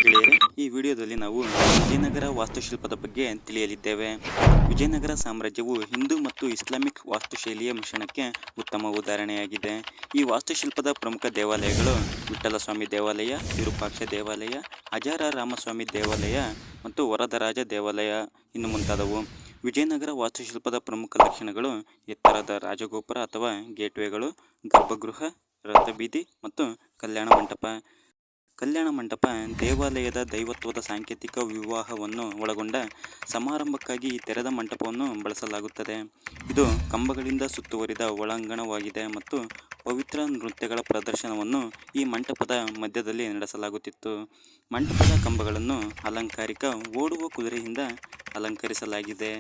ಗೆಳೆಯರೆ, ಈ ವಿಡಿಯೋದಲ್ಲಿ ನಾವು ವಿಜಯನಗರ ವಾಸ್ತುಶಿಲ್ಪದ ಬಗ್ಗೆ ತಿಳಿಯಲಿದ್ದೇವೆ. ವಿಜಯನಗರ ಸಾಮ್ರಾಜ್ಯವು ಹಿಂದೂ ಮತ್ತು ಇಸ್ಲಾಮಿಕ್ ವಾಸ್ತುಶೈಲಿಯ ಮಿಶ್ರಣಕ್ಕೆ ಉತ್ತಮ ಉದಾಹರಣೆಯಾಗಿದೆ. ಈ ವಾಸ್ತುಶಿಲ್ಪದ ಪ್ರಮುಖ ದೇವಾಲಯಗಳು ವಿಠ್ಠಲಸ್ವಾಮಿ ದೇವಾಲಯ, ವಿರೂಪಾಕ್ಷ ದೇವಾಲಯ, ಹಜಾರ ರಾಮಸ್ವಾಮಿ ದೇವಾಲಯ ಮತ್ತು ವರದರಾಜ ದೇವಾಲಯ ಇನ್ನು ಮುಂತಾದವು. ವಿಜಯನಗರ ವಾಸ್ತುಶಿಲ್ಪದ ಪ್ರಮುಖ ಲಕ್ಷಣಗಳು ಎತ್ತರದ ರಾಜಗೋಪುರ ಅಥವಾ ಗೇಟ್ವೇಗಳು, ಗರ್ಭಗೃಹ, ರಥಬೀದಿ ಮತ್ತು ಕಲ್ಯಾಣ ಮಂಟಪ. ಕಲ್ಯಾಣ ಮಂಟಪ ದೇವಾಲಯದ ದೈವತ್ವದ ಸಾಂಕೇತಿಕ ವಿವಾಹವನ್ನು ಒಳಗೊಂಡ ಸಮಾರಂಭಕ್ಕಾಗಿ ತೆರೆದ ಮಂಟಪವನ್ನು ಬಳಸಲಾಗುತ್ತದೆ. ಇದು ಕಂಬಗಳಿಂದ ಸುತ್ತುವರಿದ ಒಳಾಂಗಣವಾಗಿದೆ ಮತ್ತು ಪವಿತ್ರ ನೃತ್ಯಗಳ ಪ್ರದರ್ಶನವನ್ನು ಈ ಮಂಟಪದ ಮಧ್ಯದಲ್ಲಿ ನಡೆಸಲಾಗುತ್ತಿತ್ತು. ಮಂಟಪದ ಕಂಬಗಳನ್ನು ಅಲಂಕಾರಿಕ ಓಡುವ ಕುದುರೆಯಿಂದ ಅಲಂಕರಿಸಲಾಗಿದೆ.